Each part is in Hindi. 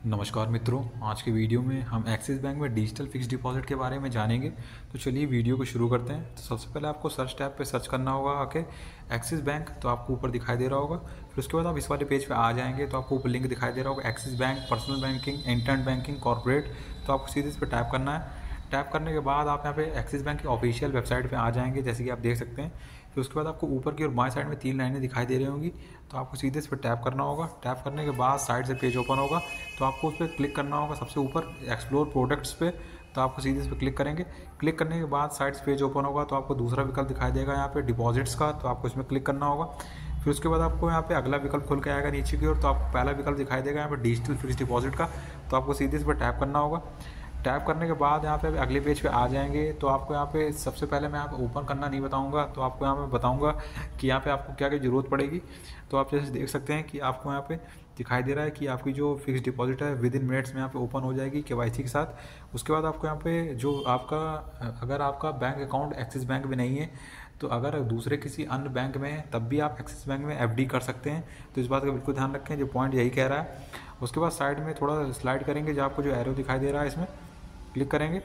नमस्कार मित्रों, आज की वीडियो में हम एक्सिस बैंक में डिजिटल फिक्स डिपॉजिट के बारे में जानेंगे। तो चलिए वीडियो को शुरू करते हैं। तो सबसे पहले आपको सर्च टैब पे सर्च करना होगा आके एक्सिस बैंक, तो आपको ऊपर दिखाई दे रहा होगा। फिर उसके बाद आप इस वाले पेज पे आ जाएंगे तो आपको ऊपर लिंक दिखाई दे रहा होगा axis bank personal banking, internet banking, corporate. तो आपको सीधे इस पर टैप करना है। टैप करने के बाद आप यहाँ पे एक्सिस बैंक की ऑफिशियल वेबसाइट पे आ जाएंगे, जैसे कि आप देख सकते हैं। फिर उसके बाद आपको ऊपर की और बाएं साइड में 3 लाइनें दिखाई दे रही होंगी, तो आपको सीधे इस पर टैप करना होगा। टैप करने के बाद साइड से पेज ओपन होगा, तो आपको उस पर क्लिक करना होगा सबसे ऊपर एक्सप्लोर प्रोडक्ट्स पे। तो आपको सीधे इस पर क्लिक करेंगे। क्लिक करने के बाद साइड से पेज ओपन होगा, तो आपको दूसरा विकल्प दिखाई देगा यहाँ पे डिपॉजिट्स का, तो आपको इसमें क्लिक करना होगा। फिर उसके बाद आपको यहाँ पे अगला विकल्प खुल के आएगा नीचे की ओर, तो आपको पहला विकल्प दिखाई देगा यहाँ पे डिजिटल फिक्स डिपॉजिट का, तो आपको सीधे इस पर टैप करना होगा। टैप करने के बाद यहाँ पे अगले पेज पे आ जाएंगे, तो आपको यहाँ पे सबसे पहले मैं आपको ओपन करना नहीं बताऊंगा, तो आपको यहाँ पे बताऊंगा कि यहाँ पे आपको क्या क्या ज़रूरत पड़ेगी। तो आप जैसे देख सकते हैं कि आपको यहाँ पे दिखाई दे रहा है कि आपकी जो फिक्स डिपॉजिट है विद इन मिनट्स में यहाँ पे ओपन हो जाएगी केवाईसी के साथ। उसके बाद आपको यहाँ पे जो आपका अगर आपका बैंक अकाउंट एक्सिस बैंक में नहीं है, तो अगर दूसरे किसी अन्य बैंक में है तब भी आप एक्सिस बैंक में एफडी कर सकते हैं। तो इस बात का बिल्कुल ध्यान रखें, जो पॉइंट यही कह रहा है। उसके बाद साइड में थोड़ा स्लाइड करेंगे, जो आपको जो एरो दिखाई दे रहा है इसमें क्लिक करेंगे।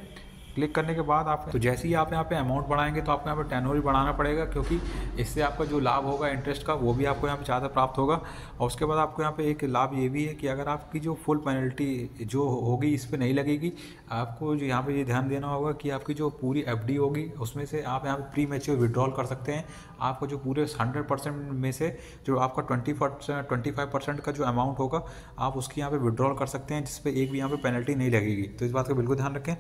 क्लिक करने के बाद आप तो जैसे ही आप यहाँ पे अमाउंट बढ़ाएंगे तो आपको यहाँ पे टेनोर भी बढ़ाना पड़ेगा, क्योंकि इससे आपका जो लाभ होगा इंटरेस्ट का वो भी आपको यहाँ पे ज़्यादा प्राप्त होगा। और उसके बाद आपको यहाँ पे एक लाभ ये भी है कि अगर आपकी जो फुल पेनल्टी जो होगी इस पर नहीं लगेगी। आपको जो यहाँ पे ये ध्यान देना होगा कि आपकी जो पूरी एफडी होगी उसमें से आप यहाँ पे प्री मैच्योर विड्रॉल कर सकते हैं। आपको जो पूरे 100% में से जो आपका 25% का जो अमाउंट होगा आप उसकी यहाँ पे विड्रॉल कर सकते हैं, जिसपे एक भी यहाँ पे पेनल्टी नहीं लगेगी। तो इस बात का बिल्कुल ध्यान रखें।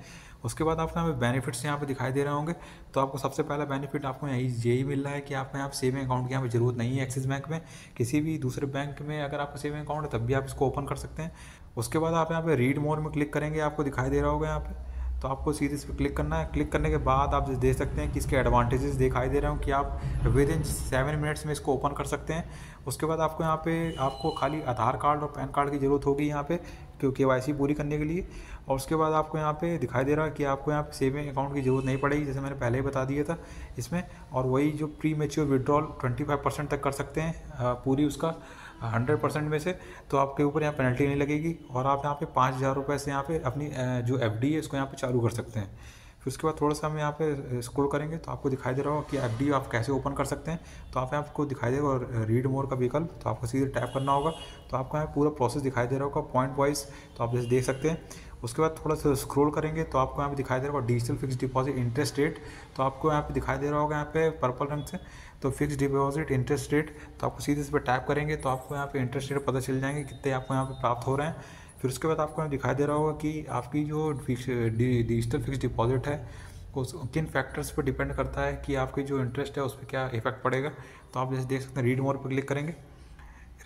उसके बाद आपको यहाँ पे बेनिफिट्स यहाँ पे दिखाई दे रहे होंगे, तो आपको सबसे पहला बेनिफिट आपको यही मिल रहा है कि आपको यहाँ पे सेविंग अकाउंट की यहाँ पे ज़रूरत नहीं है। एक्सिस बैंक में किसी भी दूसरे बैंक में अगर आपका सेविंग अकाउंट है तब भी आप इसको ओपन कर सकते हैं। उसके बाद आप यहाँ पे रीड मोर में क्लिक करेंगे, आपको दिखाई दे रहा होगा यहाँ पे, तो आपको सीधे इस पर क्लिक करना है। क्लिक करने के बाद आप देख सकते हैं कि इसके एडवांटेजेस दिखाई दे रहे हो कि आप विद इन 7 मिनट्स में इसको ओपन कर सकते हैं। उसके बाद आपको यहाँ पे आपको खाली आधार कार्ड और पैन कार्ड की ज़रूरत होगी यहाँ पे, क्योंकि केवाईसी पूरी करने के लिए। और उसके बाद आपको यहाँ पे दिखाई दे रहा है कि आपको यहाँ पे सेविंग अकाउंट की ज़रूरत नहीं पड़ेगी, जैसे मैंने पहले ही बता दिया था इसमें। और वही जो प्री मैच्योर विड्रॉल 25% तक कर सकते हैं पूरी उसका 100% में से, तो आपके ऊपर यहाँ पेनल्टी नहीं लगेगी। और आप यहाँ पे 5,000 रुपये से यहाँ पे अपनी जो एफडी है इसको यहाँ पे चालू कर सकते हैं। फिर उसके बाद थोड़ा सा हम यहाँ पे स्क्रॉल करेंगे तो आपको दिखाई दे रहा होगा कि एफडी आप कैसे ओपन कर सकते हैं। तो आप यहाँ आपको दिखाई देगा और रीड मोर का विकल्प, तो आपको सीधे टैप करना होगा। तो आपको यहाँ पूरा प्रोसेस दिखाई दे रहा होगा पॉइंट वाइज, तो आप जैसे देख सकते हैं। उसके बाद थोड़ा सा स्क्रॉल करेंगे तो आपको यहाँ पे दिखाई दे रहा होगा digital fix deposit interest rate, तो आपको यहाँ पे दिखाई दे रहा होगा यहाँ पे पर्पल रंग से, तो फिक्स डिपॉजिट इंटरेस्ट रेट। तो आपको सीधे इस पर टैप करेंगे तो आपको यहाँ पे इंटरेस्ट रेट पता चल जाएंगे कितने आपको यहाँ पे प्राप्त हो रहे हैं। फिर उसके बाद आपको यहाँ दिखाई दे रहा होगा कि आपकी जो डिजिटल फिक्स डिपॉजिट है उस किन फैक्टर्स पर डिपेंड करता है कि आपकी जो इंटरेस्ट है उस पर क्या इफेक्ट पड़ेगा। तो आप जैसे देख सकते हैं रीड मोर पर क्लिक करेंगे।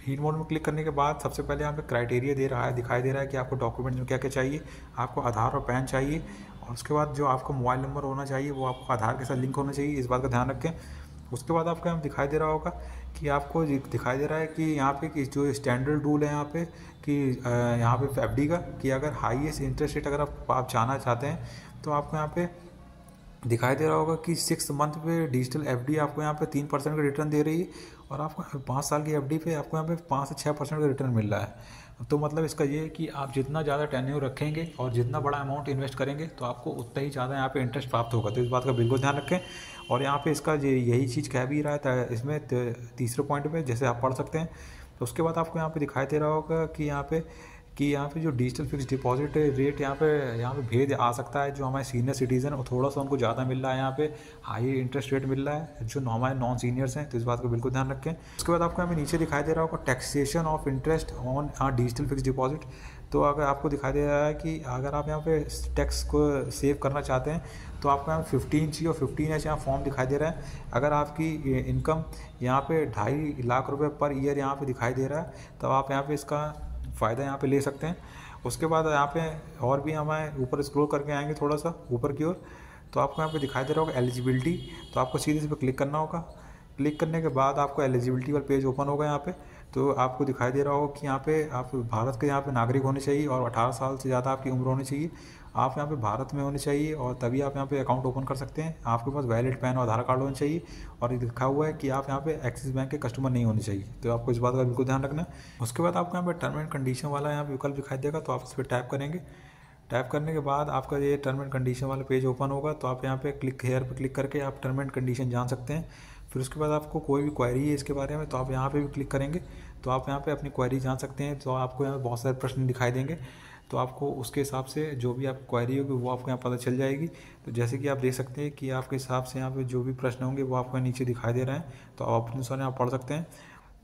रीड मोड में क्लिक करने के बाद सबसे पहले यहाँ पे क्राइटेरिया दे रहा है, दिखाई दे रहा है कि आपको डॉक्यूमेंट में क्या क्या चाहिए। आपको आधार और पैन चाहिए, और उसके बाद जो आपका मोबाइल नंबर होना चाहिए वो आपको आधार के साथ लिंक होना चाहिए, इस बात का ध्यान रखें। उसके बाद आपको यहाँ दिखाई दे रहा होगा कि आपको दिखाई दे रहा है कि यहाँ पे कि जो स्टैंडर्ड रूल है यहाँ पे कि यहाँ पे एफडी का कि अगर हाईएस्ट इंटरेस्ट रेट अगर आप जाना चाहते हैं तो आपको यहाँ पे दिखाई दे रहा होगा कि 6 मंथ पे डिजिटल एफडी आपको यहाँ पे 3% का रिटर्न दे रही है, और आपको 5 साल की एफडी पे आपको यहाँ पे 5 से 6% का रिटर्न मिल रहा है। तो मतलब इसका ये है कि आप जितना ज़्यादा टेन्योर रखेंगे और जितना बड़ा अमाउंट इन्वेस्ट करेंगे तो आपको उतना ही ज़्यादा यहाँ पे इंटरेस्ट प्राप्त होगा। तो इस बात का बिल्कुल ध्यान रखें। और यहाँ पे इसका यही चीज़ कह भी रहा है इसमें तीसरे पॉइंट पर, जैसे आप पढ़ सकते हैं। तो उसके बाद आपको यहाँ पर दिखाई दे रहा होगा कि यहाँ पे जो डिजिटल फिक्स डिपॉजिट रेट यहाँ पे भेद आ सकता है। जो हमारे सीनियर सिटीज़न है थोड़ा सा उनको ज़्यादा मिल रहा है, यहाँ पे हाई इंटरेस्ट रेट मिल रहा है जो हमारे नॉन सीनियर्स हैं, तो इस बात को बिल्कुल ध्यान रखें। उसके बाद आपको यहाँ पे नीचे दिखाई दे रहा होगा taxation of interest on digital fix deposit. तो अगर आपको दिखाई दे रहा है कि अगर आप यहाँ पे टैक्स को सेव करना चाहते हैं तो आपको यहाँ 15G और 15H यहाँ फॉर्म दिखाई दे रहा है। अगर आपकी इनकम यहाँ पे 2.5 लाख रुपये पर ईयर यहाँ पे दिखाई दे रहा है तो आप यहाँ पे इसका फ़ायदा यहाँ पे ले सकते हैं। उसके बाद यहाँ पे और भी हमें ऊपर स्क्रॉल करके आएंगे थोड़ा सा ऊपर की ओर, तो आपको यहाँ पे दिखाई दे रहा होगा एलिजिबिलिटी। तो आपको सीधे इस पर क्लिक करना होगा। क्लिक करने के बाद आपको एलिजिबिलिटी वाला पेज ओपन होगा यहाँ पे। तो आपको दिखाई दे रहा होगा कि यहाँ पे आप भारत के यहाँ पे नागरिक होने चाहिए और 18 साल से ज़्यादा आपकी उम्र होनी चाहिए। आप यहाँ पे भारत में होने चाहिए और तभी आप यहाँ पे अकाउंट ओपन कर सकते हैं। आपके पास वैलिड पैन और आधार कार्ड होना चाहिए और ये लिखा हुआ है कि आप यहाँ पे एक्सिस बैंक के कस्टमर नहीं होने चाहिए। तो आपको इस बात का बिल्कुल ध्यान रखना है। उसके बाद आपको यहाँ पे टर्म एंड कंडीशन वाला यहाँ पे विकल्प दिखाई देगा, तो आप इस पर टैप करेंगे। टैप करने के बाद आपका ये टर्म एंड कंडीशन वाला पेज ओपन होगा, तो आप यहाँ पे क्लिक हेयर पे क्लिक करके आप टर्म एंड कंडीशन जान सकते हैं। फिर उसके बाद आपको कोई भी क्वेरी है इसके बारे में, तो आप यहाँ पे भी क्लिक करेंगे तो आप यहाँ पे अपनी क्वेरी जान सकते हैं। तो आपको यहाँ पे बहुत सारे प्रश्न दिखाई देंगे, तो आपको उसके हिसाब से जो भी आप क्वेरी होगी वो आपको यहाँ पता चल जाएगी। तो जैसे कि आप देख सकते हैं कि आपके हिसाब से यहाँ पे जो भी प्रश्न होंगे वो आपको नीचे दिखाई दे रहे हैं, तो आप अपने अनुसार यहाँ पढ़ सकते हैं।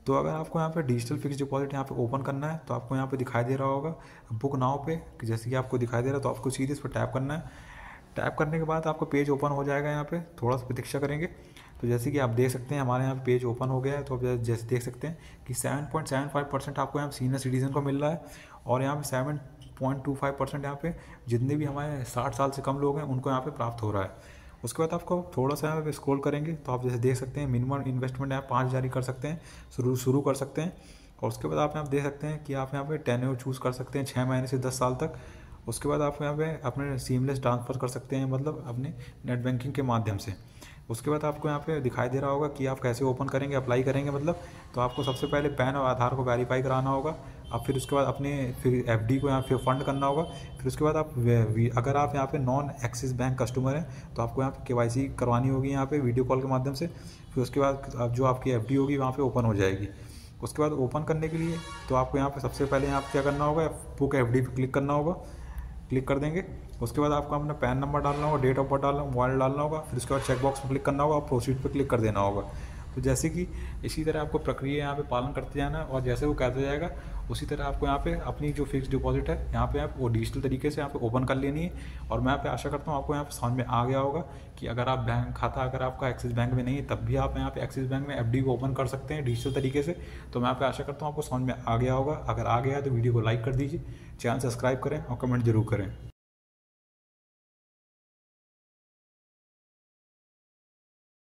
तो अगर आपको यहाँ पे डिजिटल फिक्स डिपॉजिट यहाँ पे ओपन करना है, तो आपको यहाँ पे दिखाई दे रहा होगा बुक नाउ पे, कि जैसे कि आपको दिखाई दे रहा है, तो आपको सीधे इस पर टैप करना है। टैप करने के बाद आपको पेज ओपन हो जाएगा। यहाँ पे थोड़ा सा प्रतीक्षा करेंगे। तो जैसे कि आप देख सकते हैं हमारे यहाँ पेज ओपन हो गया है। तो आप जैसे देख सकते हैं कि 7.75% आपको यहाँ सीनियर सिटीजन को मिल रहा है और यहाँ पे 7.25% यहाँ पे जितने भी हमारे 60 साल से कम लोग हैं उनको यहाँ पे प्राप्त हो रहा है। उसके बाद आपको थोड़ा सा यहाँ पे स्क्रॉल करेंगे तो आप जैसे देख सकते हैं मिनिमम इन्वेस्टमेंट यहाँ 5 जारी कर सकते हैं, शुरू कर सकते हैं। और उसके बाद आप यहाँ देख सकते हैं कि आप यहाँ पे टेन्योर चूज़ कर सकते हैं 6 महीने से 10 साल तक। उसके बाद आप यहाँ पे अपने सीमलेस ट्रांसफ़र कर सकते हैं, मतलब अपने नेट बैंकिंग के माध्यम से। उसके बाद आपको यहाँ पे दिखाई दे रहा होगा कि आप कैसे ओपन करेंगे, अप्लाई करेंगे मतलब। तो आपको सबसे पहले पैन और आधार को वेरीफाई कराना होगा। अब फिर उसके बाद अपने फिर एफडी को यहाँ फिर फंड करना होगा। फिर उसके बाद आप अगर आप यहाँ पे नॉन एक्सिस बैंक कस्टमर हैं तो आपको यहाँ पे केवाईसी करवानी होगी यहाँ पे वीडियो कॉल के माध्यम से। फिर उसके बाद जो आपकी एफडी होगी वहाँ पे ओपन हो जाएगी। उसके बाद ओपन करने के लिए तो आपको यहाँ पे सबसे पहले यहाँ क्या करना होगा, बुक एफडी पे क्लिक करना होगा। क्लिक कर देंगे। उसके बाद आपको अपना पैन नंबर डालना होगा, डेट ऑफ बर्थ डालना, मोबाइल डालना होगा। फिर उसके बाद चेक बॉक्स पर क्लिक करना होगा और प्रोसीड पे क्लिक कर देना होगा। तो जैसे कि इसी तरह आपको प्रक्रिया यहाँ पे पालन करते जाना है और जैसे वो कहता जाएगा उसी तरह आपको यहाँ पे अपनी जो फिक्स डिपॉजिट है यहाँ पे आप वो डिजिटल तरीके से यहाँ पे ओपन कर लेनी है। और मैं यहाँ पे आशा करता हूँ आपको यहाँ पे समझ में आ गया होगा कि अगर आप बैंक खाता अगर आपका एक्सिस बैंक में नहीं है तब भी आप यहाँ पे एक्सिस बैंक में एफडी को ओपन कर सकते हैं डिजिटल तरीके से। तो मैं यहाँ पे आशा करता हूँ आपको समझ में आ गया होगा। अगर आ गया तो वीडियो को लाइक कर दीजिए, चैनल सब्सक्राइब करें और कमेंट जरूर करें।